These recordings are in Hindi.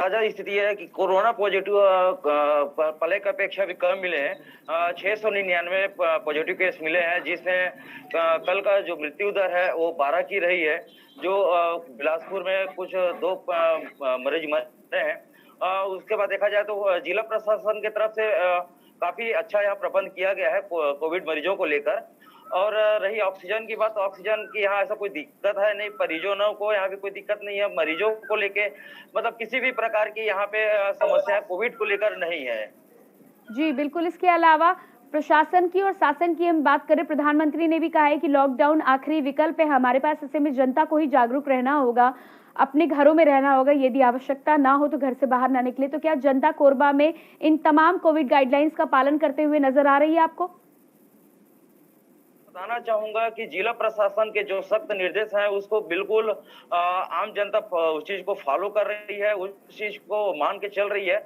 ताजा स्थिति है कि कोरोना पॉजिटिव पहले की अपेक्षा भी कम मिले हैं। 699 पॉजिटिव केस मिले हैं, जिसमें कल का जो मृत्यु दर है वो 12 की रही है। जो बिलासपुर में कुछ 2 मरीज मर रहे हैं। उसके बाद देखा जाए तो जिला प्रशासन की तरफ से काफी अच्छा यहाँ प्रबंध किया गया है कोविड मरीजों को लेकर। और रही ऑक्सीजन की बात, तो ऑक्सीजन की यहाँ ऐसा कोई दिक्कत है नहीं, परिजनों को यहाँ भी कोई दिक्कत नहीं है। मरीजों को लेके मतलब किसी भी प्रकार की यहाँ पे समस्या कोविड को लेकर नहीं है। जी बिल्कुल। इसके अलावा प्रशासन की और शासन की हम बात करें, प्रधानमंत्री ने भी कहा है कि लॉकडाउन आखिरी विकल्प है हमारे पास, ऐसे में जनता को ही जागरूक रहना होगा, अपने घरों में रहना होगा, यदि आवश्यकता ना हो तो घर से बाहर ना निकले। तो क्या जनता कोरबा में इन तमाम कोविड गाइडलाइंस का पालन करते हुए नजर आ रही है आपको? बताना चाहूंगा कि जिला प्रशासन के जो सख्त निर्देश हैं उसको बिल्कुल आम जनता उस चीज को फॉलो कर रही है, उस चीज को मान के चल रही है।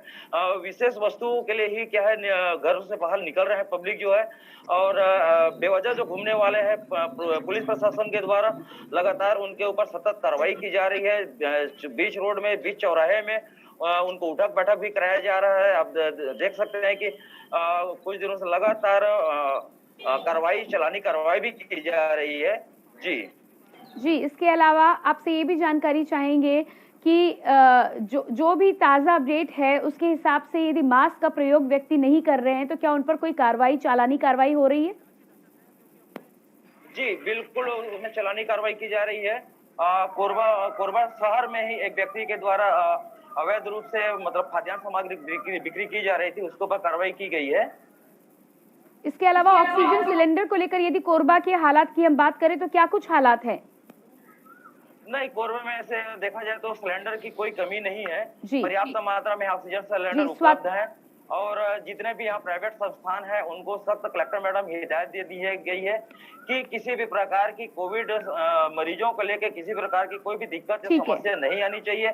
विशेष वस्तुओं के लिए ही क्या है घर से बाहर निकल रहे हैं पब्लिक जो है, और बेवजह जो घूमने वाले हैं पुलिस प्रशासन के द्वारा लगातार उनके ऊपर सतत कार्रवाई की जा रही है। बीच रोड में, बीच चौराहे में उनको उठक बैठक भी कराया जा रहा है। आप देख सकते हैं कि कुछ दिनों से लगातार चलानी कार्रवाई भी की जा रही है। जी, इसके अलावा आपसे ये भी जानकारी चाहेंगे कि जो भी ताजा अपडेट है उसके हिसाब से यदि मास्क का प्रयोग व्यक्ति नहीं कर रहे हैं तो क्या उन पर कोई कार्रवाई, चालानी कार्रवाई हो रही है? जी बिल्कुल, उसमें चालानी कार्रवाई की जा रही है। कोरबा शहर में ही एक व्यक्ति के द्वारा अवैध रूप से मतलब खाद्यान्न सामग्री बिक्री की जा रही थी, उसके ऊपर कार्रवाई की गई है। इसके अलावा ऑक्सीजन सिलेंडर को लेकर यदि कोरबा के हालात की हम बात करें तो क्या कुछ हालात हैं? नहीं, कोरबा में ऐसे देखा जाए तो सिलेंडर की कोई कमी नहीं है। जी, पर्याप्त मात्रा में ऑक्सीजन सिलेंडर उपलब्ध है। और जितने भी यहाँ प्राइवेट संस्थान है उनको सख्त कलेक्टर मैडम हिदायत दे दी है गई है कि किसी भी प्रकार की कोविड मरीजों को लेकर किसी प्रकार की कोई भी दिक्कत या समस्या नहीं आनी चाहिए।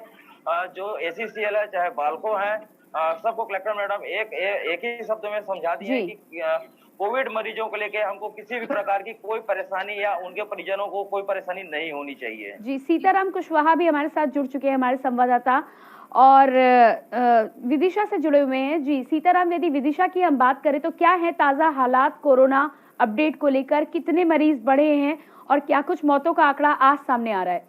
जो ACCL है चाहे बाल्को है, सबको कलेक्टर मैडम एक ही शब्द में समझा दी है कि कोविड मरीजों को लेके हमको किसी भी प्रकार की कोई परेशानी या उनके परिजनों को कोई परेशानी नहीं होनी चाहिए। जी, सीताराम कुशवाहा भी हमारे साथ जुड़ चुके हैं, हमारे संवाददाता, और विदिशा से जुड़े हुए हैं। जी सीताराम, यदि विदिशा की हम बात करें तो क्या है ताजा हालात कोरोना अपडेट को लेकर, कितने मरीज बढ़े हैं और क्या कुछ मौतों का आंकड़ा आज सामने आ रहा है?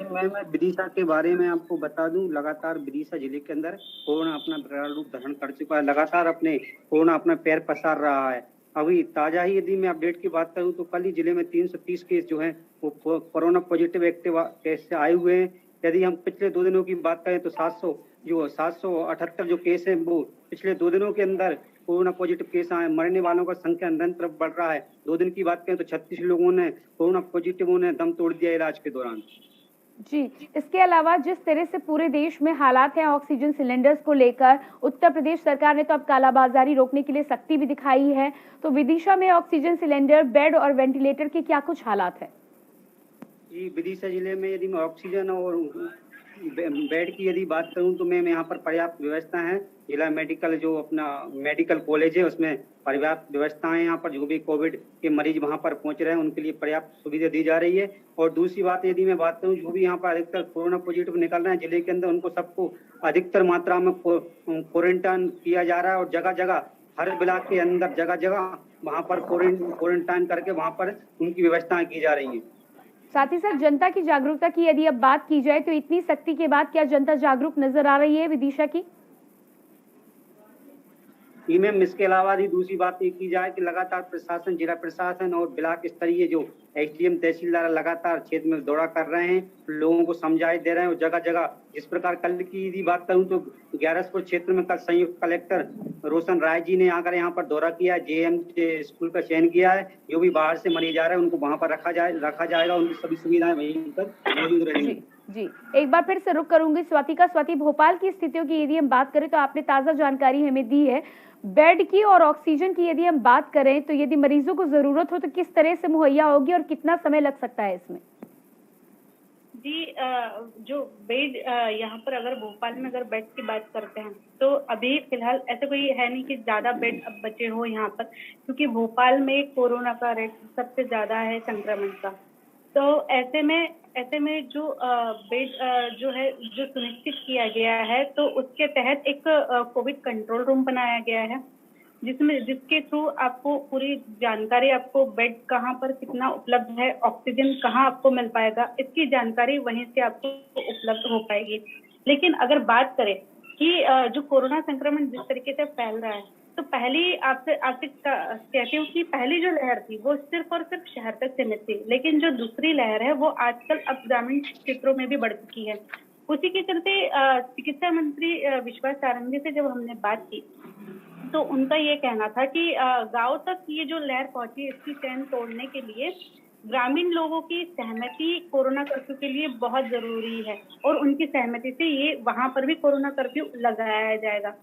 मैं विदिशा के बारे में आपको बता दूं, लगातार विदिशा जिले के अंदर कोरोना अपना विकराल रूप धारण कर चुका है। लगातार कोरोना अपना पैर पसार रहा है। अभी ताजा ही यदि मैं अपडेट की बात करूं तो कल ही जिले में 330 केस जो हैं वो कोरोना पॉजिटिव एक्टिव केस से आए हुए हैं। यदि हम पिछले 2 दिनों की बात करें तो 778 जो केस हैं वो पिछले 2 दिनों के अंदर कोरोना पॉजिटिव केस आए। मरने वालों का संख्या निरंतर बढ़ रहा है। 2 दिन की बात करें तो 36 लोगों ने कोरोना पॉजिटिव ने दम तोड़ दिया इलाज के दौरान। जी, इसके अलावा जिस तरह से पूरे देश में हालात हैं ऑक्सीजन सिलेंडर्स को लेकर, उत्तर प्रदेश सरकार ने तो अब कालाबाजारी रोकने के लिए सख्ती भी दिखाई है, तो विदिशा में ऑक्सीजन सिलेंडर, बेड और वेंटिलेटर के क्या कुछ हालात हैं? जी, विदिशा जिले में यदि मैं ऑक्सीजन और बेड की यदि बात करूं तो मैं यहाँ पर पर्याप्त व्यवस्था है। जिला मेडिकल जो अपना मेडिकल कॉलेज है उसमें पर्याप्त व्यवस्थाएं, यहाँ पर जो भी कोविड के मरीज वहाँ पर पहुंच रहे हैं उनके लिए पर्याप्त सुविधा दी जा रही है। और दूसरी बात यदि मैं बात करूँ, जो भी यहाँ पर अधिकतर कोरोना पॉजिटिव निकल रहे हैं जिले के अंदर, उनको सबको अधिकतर मात्रा में क्वारंटाइन किया जा रहा है। और जगह जगह हर ब्लॉक के अंदर जगह जगह वहाँ पर क्वारंटाइन करके वहाँ पर उनकी व्यवस्थाएं की जा रही है। साथ ही साथ जनता की जागरूकता की यदि अब बात की जाए तो इतनी सख्ती के बाद क्या जनता जागरूक नजर आ रही है विदिशा की? मैम, इसके अलावा भी दूसरी बात ये की जाए कि लगातार प्रशासन, जिला प्रशासन और ब्लॉक स्तरीय जो SDM तहसीलदार लगातार क्षेत्र में दौरा कर रहे हैं, लोगों को समझाई दे रहे हैं। और जगह जगह जिस प्रकार कल की यदि बात करूं तो ग्यारसपुर क्षेत्र में कल संयुक्त कलेक्टर रोशन राय जी ने आकर यहाँ पर दौरा किया है। JM स्कूल का चयन किया है। जो भी बाहर से मरीज आ रहे हैं उनको वहाँ पर रखा जाएगा। उनकी सभी सुविधाएं वहीं पर मौजूद रहेंगी। जी, एक बार फिर से रुक करूंगी स्वाति, भोपाल की स्थितियों की यदि हम बात करें तो आपने ताजा जानकारी हमें दी है। बेड की और ऑक्सीजन की यदि हम बात करें तो यदि मरीजों को जरूरत हो तो किस तरह से मुहैया होगी और कितना समय लग सकता है इसमें? जी, जो बेड यहाँ पर अगर भोपाल में अगर बेड की बात करते हैं तो अभी फिलहाल ऐसा कोई है नहीं कि ज्यादा बेड अब बचे हो यहाँ पर, क्योंकि भोपाल में कोरोना का रेट सबसे ज्यादा है संक्रमण का। तो ऐसे में जो बेड जो है जो सुनिश्चित किया गया है, तो उसके तहत एक कोविड कंट्रोल रूम बनाया गया है, जिसके थ्रू आपको पूरी जानकारी, आपको बेड कहाँ पर कितना उपलब्ध है, ऑक्सीजन कहाँ आपको मिल पाएगा, इसकी जानकारी वहीं से आपको उपलब्ध हो पाएगी। लेकिन अगर बात करें कि जो कोरोना संक्रमण जिस तरीके से फैल रहा है, तो पहली आपसे कहती हूँ कि पहली जो लहर थी वो सिर्फ और सिर्फ शहर तक सीमित थी, लेकिन जो दूसरी लहर है वो आजकल अब ग्रामीण क्षेत्रों में भी बढ़ चुकी है। उसी के चलते चिकित्सा मंत्री विश्वास सारंगी से जब हमने बात की, तो उनका ये कहना था कि गांव तक ये जो लहर पहुंची, इसकी चैन तोड़ने के लिए ग्रामीण लोगों की सहमति कोरोना कर्फ्यू के लिए बहुत जरूरी है, और उनकी सहमति से ये वहां पर भी कोरोना कर्फ्यू लगाया जाएगा।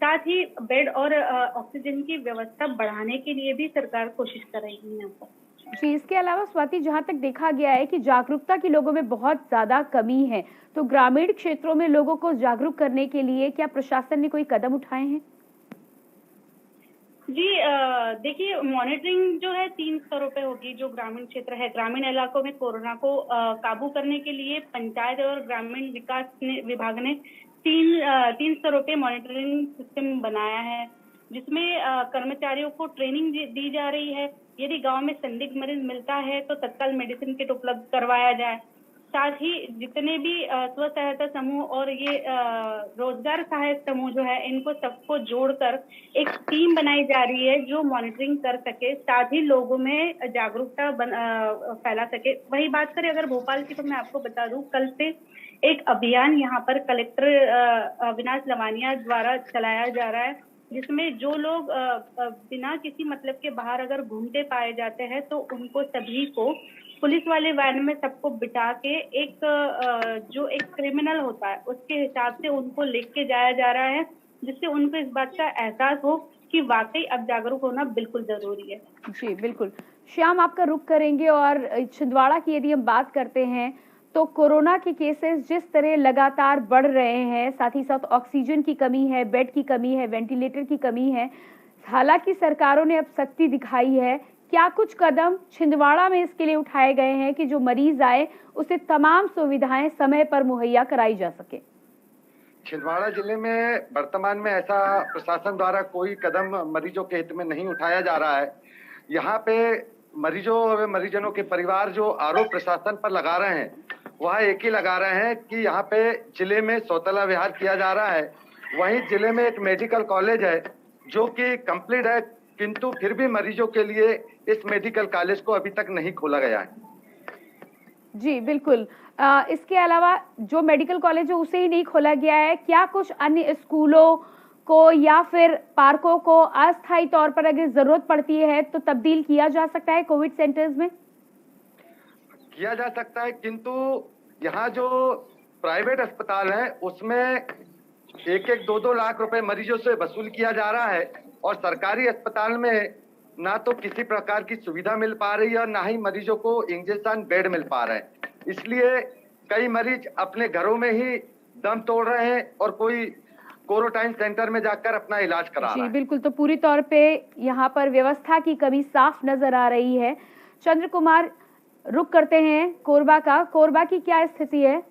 साथ ही बेड और ऑक्सीजन की व्यवस्था बढ़ाने के लिए भी सरकार कोशिश कर रही है यहाँ पर। जी, इसके अलावा स्वाति, जहाँ तक देखा गया है कि जागरूकता की लोगों में बहुत ज्यादा कमी है, तो ग्रामीण क्षेत्रों में लोगों को जागरूक करने के लिए क्या प्रशासन ने कोई कदम उठाए हैं? जी देखिए, मॉनिटरिंग जो है 3 स्तरों पे होगी। जो ग्रामीण क्षेत्र है, ग्रामीण इलाकों में कोरोना को काबू करने के लिए पंचायत और ग्रामीण विकास विभाग ने तीन स्तरों पे मॉनिटरिंग सिस्टम बनाया है, जिसमें कर्मचारियों को ट्रेनिंग दी जा रही है। यदि गांव में संदिग्ध मरीज मिलता है तो तत्काल मेडिसिन किट उपलब्ध करवाया जाए। साथ ही जितने भी स्व सहायता समूह और ये रोजगार सहायक समूह जो है, इनको सबको जोड़कर एक टीम बनाई जा रही है जो मॉनिटरिंग कर सके, साथ ही लोगों में जागरूकता फैला सके। वही बात करें अगर भोपाल की, तो मैं आपको बता दूं, कल से एक अभियान यहाँ पर कलेक्टर अविनाश लवानिया द्वारा चलाया जा रहा है, जिसमें जो लोग बिना किसी मतलब के बाहर अगर घूमते पाए जाते हैं, तो उनको सभी को पुलिस वाले वैन में सबको बिठा के जो एक क्रिमिनल होता है उसके हिसाब से उनको लेके जाया जा रहा है, जिससे उनको इस बात का एहसास हो कि वाकई अब जागरूक होना बिल्कुल जरूरी है। जी बिल्कुल। श्याम, आपका रुख करेंगे, और छिंदवाड़ा की यदि हम बात करते हैं तो कोरोना के केसेस जिस तरह लगातार बढ़ रहे हैं, साथ ही साथ ऑक्सीजन की कमी है, बेड की कमी है, वेंटिलेटर की कमी है। हालांकि सरकारों ने अब सख्ती दिखाई है, क्या कुछ कदम छिंदवाड़ा में इसके लिए उठाए गए हैं कि जो मरीज आए उसे तमाम सुविधाएं समय पर मुहैया कराई जा सके? छिंदवाड़ा जिले में वर्तमान में ऐसा प्रशासन द्वारा कोई कदम मरीजों के हित में नहीं उठाया जा रहा है। यहाँ पे मरीजों और मरीजनों के परिवार जो आरोप प्रशासन पर लगा रहे हैं, वह एक ही लगा रहे हैं कि यहाँ पे जिले में सौतेला विहार किया जा रहा है। वहीं जिले में एक मेडिकल कॉलेज है जो कि कंप्लीट है, किंतु फिर भी मरीजों के लिए इस मेडिकल कॉलेज को अभी तक नहीं खोला गया है। जी बिल्कुल। इसके अलावा जो मेडिकल कॉलेज है उसे ही नहीं खोला गया है, क्या कुछ अन्य स्कूलों को या फिर पार्कों को अस्थायी तौर पर अगर जरूरत पड़ती है तो तब्दील किया जा सकता है कोविड सेंटर्स में? किया जा सकता है, किंतु यहाँ जो प्राइवेट अस्पताल है उसमें 1-2 लाख रुपए मरीजों से वसूल किया जा रहा है, और सरकारी अस्पताल में ना तो किसी प्रकार की सुविधा मिल पा रही है और ना ही मरीजों को इंजेक्शन बेड मिल पा रहे हैं। इसलिए कई मरीज अपने घरों में ही दम तोड़ रहे हैं और कोई क्वारंटाइन सेंटर में जाकर अपना इलाज करा रहा है। जी बिल्कुल। तो पूरी तौर पे यहाँ पर व्यवस्था की कमी साफ नजर आ रही है। चंद्र कुमार, रुक करते हैं कोरबा का। कोरबा की क्या स्थिति है?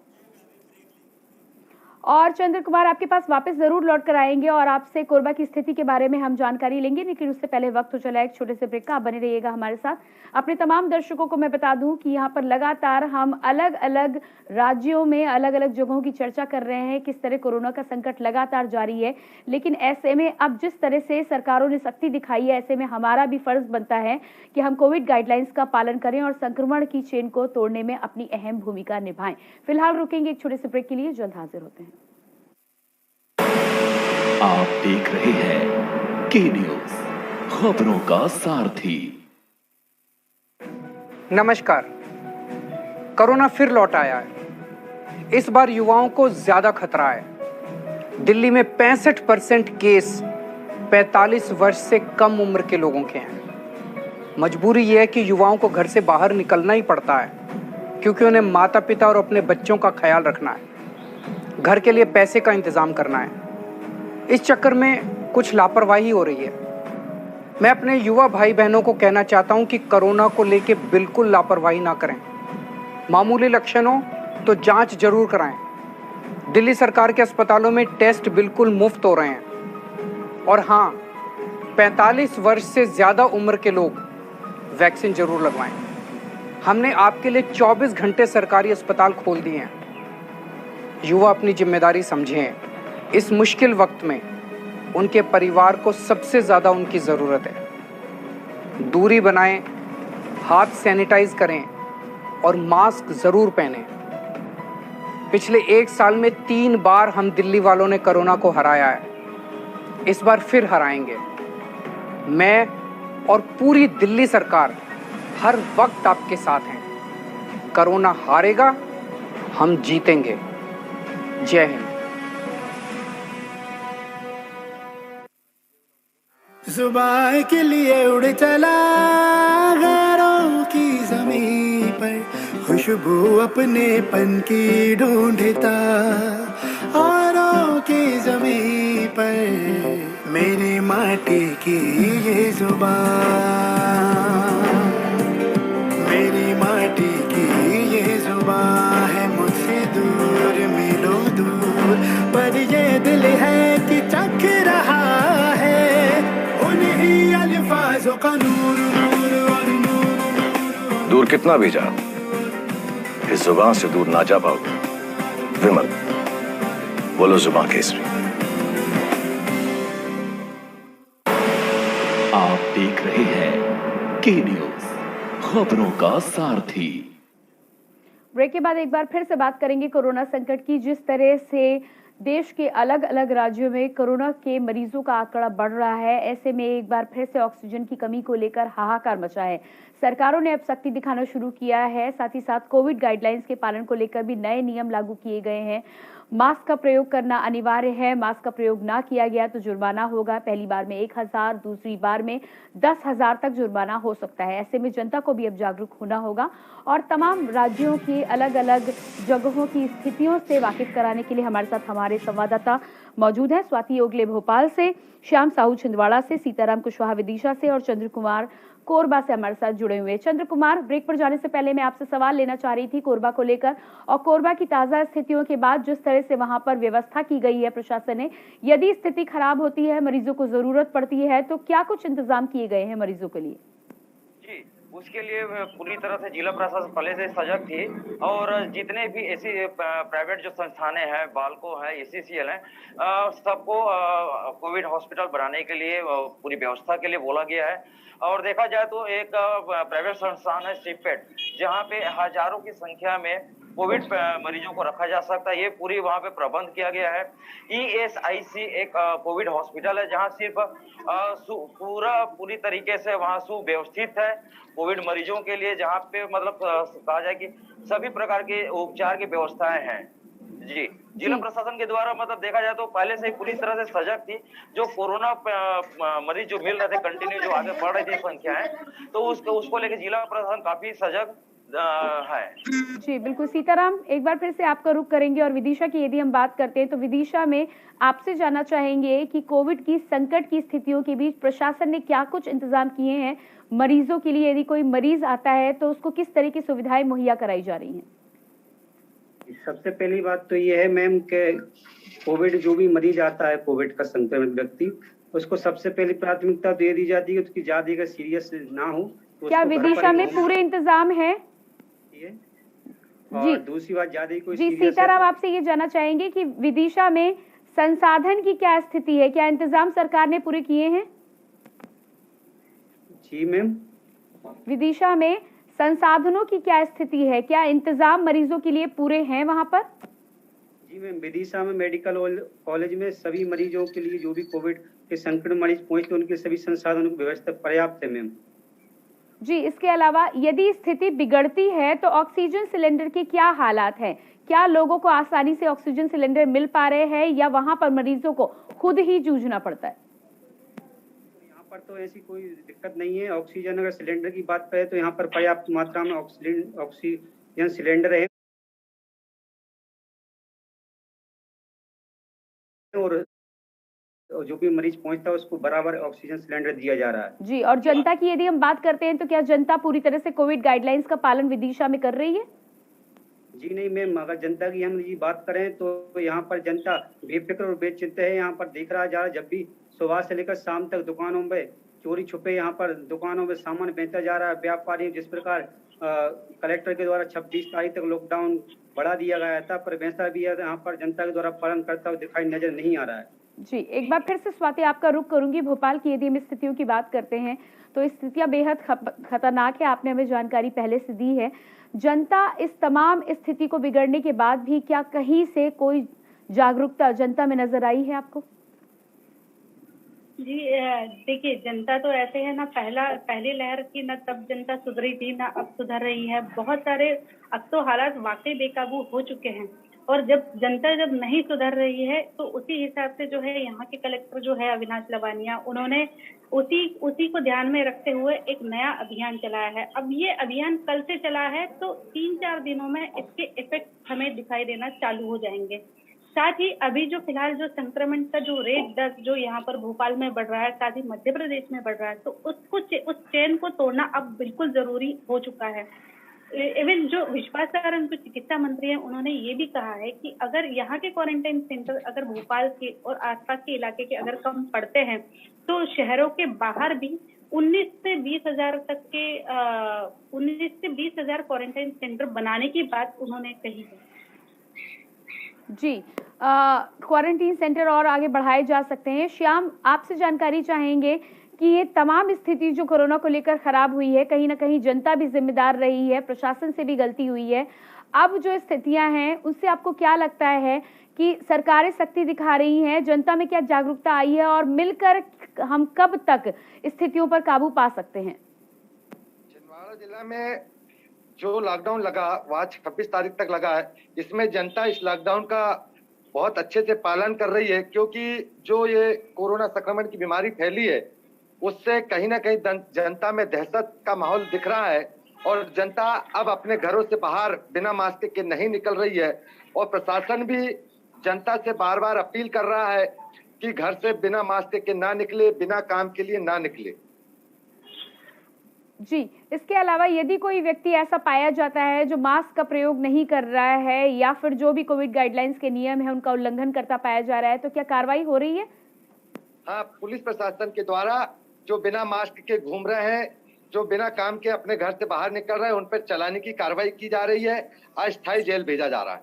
और चंद्र कुमार, आपके पास वापस जरूर लौट कर आएंगे और आपसे कोरबा की स्थिति के बारे में हम जानकारी लेंगे, लेकिन उससे पहले वक्त हो चला एक छोटे से ब्रेक का। आप बने रहिएगा हमारे साथ। अपने तमाम दर्शकों को मैं बता दूं कि यहाँ पर लगातार हम अलग अलग राज्यों में अलग अलग जगहों की चर्चा कर रहे हैं, किस तरह कोरोना का संकट लगातार जारी है। लेकिन ऐसे में अब जिस तरह से सरकारों ने सख्ती दिखाई है, ऐसे में हमारा भी फर्ज बनता है कि हम कोविड गाइडलाइंस का पालन करें और संक्रमण की चेन को तोड़ने में अपनी अहम भूमिका निभाएं। फिलहाल रुकेंगे एक छोटे से ब्रेक के लिए, जल्द हाजिर होते हैं। आप देख रहे हैं के न्यूज, खबरों का सारथी। नमस्कार। कोरोना फिर लौट आया है। इस बार युवाओं को ज्यादा खतरा है। दिल्ली में 65% केस 45 वर्ष से कम उम्र के लोगों के हैं। मजबूरी यह है कि युवाओं को घर से बाहर निकलना ही पड़ता है, क्योंकि उन्हें माता पिता और अपने बच्चों का ख्याल रखना है, घर के लिए पैसे का इंतजाम करना है। इस चक्कर में कुछ लापरवाही हो रही है। मैं अपने युवा भाई बहनों को कहना चाहता हूं कि कोरोना को लेकर बिल्कुल लापरवाही ना करें। मामूली लक्षण हो तो जांच जरूर कराएं। दिल्ली सरकार के अस्पतालों में टेस्ट बिल्कुल मुफ्त हो रहे हैं। और हाँ, 45 वर्ष से ज्यादा उम्र के लोग वैक्सीन जरूर लगवाएं। हमने आपके लिए 24 घंटे सरकारी अस्पताल खोल दिए हैं। युवा अपनी जिम्मेदारी समझें। इस मुश्किल वक्त में उनके परिवार को सबसे ज्यादा उनकी जरूरत है। दूरी बनाएं, हाथ सैनिटाइज करें और मास्क जरूर पहनें। पिछले 1 साल में 3 बार हम दिल्ली वालों ने कोरोना को हराया है। इस बार फिर हराएंगे। मैं और पूरी दिल्ली सरकार हर वक्त आपके साथ हैं। कोरोना हारेगा, हम जीतेंगे। जय हिंद। जुबान के लिए उड़ चला गैरों की ज़मीं पर, खुशबू अपने पन की ढूंढता औरों की ज़मीं पर। मेरी माटी की ये जुबान, मेरी माटी की ये जुबान है। मुझसे दूर मिलो दूर, पर ये दिल है कि चख रहा है उन्हीं अल्फाजों का नूर नूर और नूर। दूर कितना भी जा, इस जुबान से दूर ना जा पाओगे। विमल, बोलो जुबान केसरी। आप देख रहे हैं के न्यूज, खबरों का सारथी। ब्रेक के बाद एक बार फिर से बात करेंगे कोरोना संकट की। जिस तरह से देश के अलग अलग राज्यों में कोरोना के मरीजों का आंकड़ा बढ़ रहा है, ऐसे में एक बार फिर से ऑक्सीजन की कमी को लेकर हाहाकार मचा है। सरकारों ने अब सख्ती दिखाना शुरू किया है। साथ ही साथ कोविड गाइडलाइंस के पालन को लेकर भी नए नियम लागू किए गए हैं। मास्क का प्रयोग करना अनिवार्य है। मास्क का प्रयोग ना किया गया तो जुर्माना होगा। पहली बार में 1000, दूसरी बार में 10,000 तक जुर्माना हो सकता है। ऐसे में जनता को भी अब जागरूक होना होगा और तमाम राज्यों की अलग अलग जगहों की स्थितियों से वाकिफ कराने के लिए हमारे साथ हमारे संवाददाता मौजूद है। स्वाति ओगले भोपाल से, श्याम साहू छिंदवाड़ा से, सीताराम कुशवाहा विदिशा से और चंद्र कुमार कोरबा से हमारे साथ जुड़े हुए हैं। चंद्र कुमार, ब्रेक पर जाने से पहले मैं आपसे सवाल लेना चाह रही थी कोरबा को लेकर और कोरबा की ताजा स्थितियों के बाद जिस तरह से वहां पर व्यवस्था की गई है प्रशासन ने, यदि स्थिति खराब होती है, मरीजों को जरूरत पड़ती है, तो क्या कुछ इंतजाम किए गए हैं मरीजों के लिए? जी, उसके लिए पूरी तरह से जिला प्रशासन पहले से सजग थी और जितने भी ऐसी प्राइवेट जो संस्थानें हैं, बाल्को हैं, एसीसीएल हैं, सबको कोविड हॉस्पिटल बनाने के लिए पूरी व्यवस्था के लिए बोला गया है। और देखा जाए तो एक प्राइवेट संस्थान है सिपेट, जहां पे हजारों की संख्या में कोविड मरीजों को रखा जा सकता है। ये पूरी वहां पे प्रबंध किया गया है। ESIC एक कोविड हॉस्पिटल है जहां सिर्फ पूरी तरीके से वहां सुव्यवस्थित है कोविड मरीजों के लिए, जहां पे मतलब कहा जाए कि सभी प्रकार के उपचार की व्यवस्थाएं हैं। जी, जिला प्रशासन के द्वारा मतलब देखा जाए तो पहले से ही पूरी तरह से सजग थी। जो कोरोना मरीज जो मिल रहे थे कंटिन्यू, जो आगे बढ़ रही थी संख्याएं, तो उसको लेकर जिला प्रशासन काफी सजग है। जी बिल्कुल। सीताराम, एक बार फिर से आपका रुख करेंगे और विदिशा की यदि हम बात करते हैं तो विदिशा में आपसे जानना चाहेंगे कि कोविड की संकट की स्थितियों के बीच प्रशासन ने क्या कुछ इंतजाम किए हैं मरीजों के लिए? यदि कोई मरीज आता है तो उसको किस तरह की सुविधाएं मुहैया कराई जा रही हैं? सबसे पहली बात तो ये है मैम कि कोविड जो भी मरीज आता है, कोविड का संक्रमित व्यक्ति, उसको सबसे पहली प्राथमिकता तो ये दी जाती है कि उसकी ज्यादा सीरियस ना हो। तो क्या विदिशा में पूरे इंतजाम है? और दूसरी बात, ज्यादा कोई जी सीताराम, आपसे ये जानना चाहेंगे कि विदिशा में संसाधन की क्या स्थिति है? क्या इंतजाम सरकार ने पूरे किए हैं? जी मैम, विदिशा में संसाधनों की क्या स्थिति है? क्या इंतजाम मरीजों के लिए पूरे हैं वहां पर? जी मैम, विदिशा में मेडिकल कॉलेज में सभी मरीजों के लिए जो भी कोविड के संक्रमित मरीज पहुंचते उनके सभी संसाधनों की व्यवस्था पर्याप्त है मैम। जी, इसके अलावा यदि स्थिति बिगड़ती है तो ऑक्सीजन सिलेंडर के क्या हालात हैं? क्या लोगों को आसानी से ऑक्सीजन सिलेंडर मिल पा रहे हैं या वहां पर मरीजों को खुद ही जूझना पड़ता है? यहाँ पर तो ऐसी कोई दिक्कत नहीं है। ऑक्सीजन अगर सिलेंडर की बात करें तो यहाँ पर पर्याप्त मात्रा में ऑक्सीजन सिलेंडर है और जो भी मरीज पहुंचता है उसको बराबर ऑक्सीजन सिलेंडर दिया जा रहा है। जी, और जनता की यदि हम बात करते हैं तो क्या जनता पूरी तरह से कोविड गाइडलाइंस का पालन विदिशा में कर रही है? जी नहीं मैम, अगर जनता की हम ये बात करें तो यहाँ पर जनता बेफिक्र और बेचिंता है। यहाँ पर देख रहा जा रहा है, जब भी सुबह से लेकर शाम तक दुकानों में चोरी छुपे यहाँ पर दुकानों में सामान बेचा जा रहा है। व्यापारी जिस प्रकार कलेक्टर के द्वारा 26 तारीख तक लॉकडाउन बढ़ा दिया गया था, पर वैसा भी यहाँ पर जनता के द्वारा पालन करता हुआ दिखाई नजर नहीं आ रहा है। जी, एक बार फिर से स्वाति आपका रुख करूंगी भोपाल की। यदि हम स्थितियों की बात करते हैं तो स्थितियां बेहद खतरनाक है, आपने हमें जानकारी पहले से दी है। जनता इस तमाम स्थिति को बिगड़ने के बाद भी क्या कहीं से कोई जागरूकता जनता में नजर आई है आपको? जी देखिए, जनता तो ऐसे है ना, पहली लहर की ना तब जनता सुधरी थी ना अब सुधर रही है। बहुत सारे अब तो हालात वाकई बेकाबू हो चुके हैं, और जब जनता नहीं सुधर रही है तो उसी हिसाब से जो है यहाँ के कलेक्टर जो है अविनाश लवानिया, उन्होंने उसी को ध्यान में रखते हुए एक नया अभियान चलाया है। अब ये अभियान कल से चला है तो 3-4 दिनों में इसके इफेक्ट हमें दिखाई देना चालू हो जाएंगे। साथ ही अभी जो फिलहाल जो संक्रमण का जो रेट 10 जो यहाँ पर भोपाल में बढ़ रहा है, साथ ही मध्य प्रदेश में बढ़ रहा है, तो उस चेन को तोड़ना अब बिल्कुल जरूरी हो चुका है। इवन जो विश्वास सारंग जो चिकित्सा मंत्री हैं, उन्होंने ये भी कहा है कि अगर यहाँ के क्वारंटाइन सेंटर अगर भोपाल के और आसपास के इलाके के अगर कम पड़ते हैं तो शहरों के बाहर भी 19 से 20 हजार तक के 19 से 20 हजार क्वारंटाइन सेंटर बनाने की बात उन्होंने कही है। जी, क्वारंटीन सेंटर और आगे बढ़ाए जा सकते हैं। श्याम, आपसे जानकारी चाहेंगे कि ये तमाम स्थिति जो कोरोना को लेकर खराब हुई है, कहीं ना कहीं जनता भी जिम्मेदार रही है, प्रशासन से भी गलती हुई है। अब जो स्थितियां हैं उनसे आपको क्या लगता है कि सरकारें सख्ती दिखा रही हैं, जनता में क्या जागरूकता आई है और मिलकर हम कब तक स्थितियों पर काबू पा सकते हैं? छिंदवाड़ा जिला में जो लॉकडाउन लगा वह 26 तारीख तक लगा है। इसमें जनता इस लॉकडाउन का बहुत अच्छे से पालन कर रही है, क्योंकि जो ये कोरोना संक्रमण की बीमारी फैली है उससे कहीं ना कहीं जनता में दहशत का माहौल दिख रहा है, और जनता अब अपने घरों से बाहर बिना मास्क के नहीं निकल रही है। और प्रशासन भी जनता से बार बार अपील कर रहा है कि घर से बिना मास्क के ना निकले, बिना काम के लिए ना निकले। जी, इसके अलावा यदि कोई व्यक्ति ऐसा पाया जाता है जो मास्क का प्रयोग नहीं कर रहा है या फिर जो भी कोविड गाइडलाइंस के नियम है उनका उल्लंघन करता पाया जा रहा है, तो क्या कार्रवाई हो रही है? हाँ, पुलिस प्रशासन के द्वारा जो बिना मास्क के घूम रहे हैं, जो बिना काम के अपने घर से बाहर निकल रहे हैं, उन पर चालानी की कार्रवाई की जा रही है, अस्थायी जेल भेजा जा रहा है।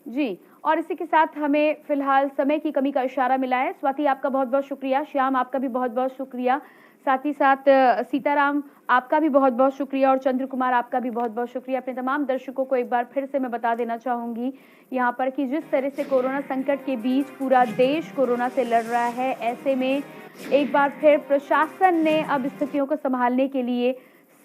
जी, और इसी के साथ हमें फिलहाल समय की कमी का इशारा मिला है। स्वाति, आपका बहुत बहुत शुक्रिया। श्याम, आपका भी बहुत बहुत शुक्रिया। साथ ही साथ सीताराम, आपका भी बहुत बहुत शुक्रिया, और चंद्र कुमार, आपका भी बहुत बहुत शुक्रिया। अपने तमाम दर्शकों को एक बार फिर से मैं बता देना चाहूंगी यहाँ पर कि जिस तरह से कोरोना संकट के बीच पूरा देश कोरोना से लड़ रहा है, ऐसे में एक बार फिर प्रशासन ने अब स्थितियों को संभालने के लिए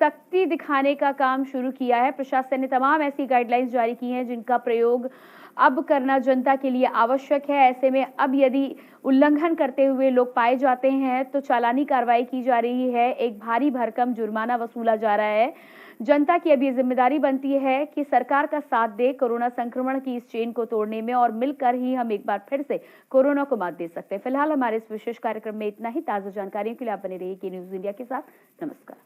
सख्ती दिखाने का काम शुरू किया है। प्रशासन ने तमाम ऐसी गाइडलाइंस जारी की हैं जिनका प्रयोग अब करना जनता के लिए आवश्यक है। ऐसे में अब यदि उल्लंघन करते हुए लोग पाए जाते हैं तो चालानी कार्रवाई की जा रही है, एक भारी भरकम जुर्माना वसूला जा रहा है। जनता की अब ये जिम्मेदारी बनती है कि सरकार का साथ दे कोरोना संक्रमण की इस चेन को तोड़ने में, और मिलकर ही हम एक बार फिर से कोरोना को मात दे सकते हैं। फिलहाल हमारे इस विशेष कार्यक्रम में इतना ही। ताजा जानकारियों के लिए आप बने रहिए के न्यूज इंडिया के साथ। नमस्कार।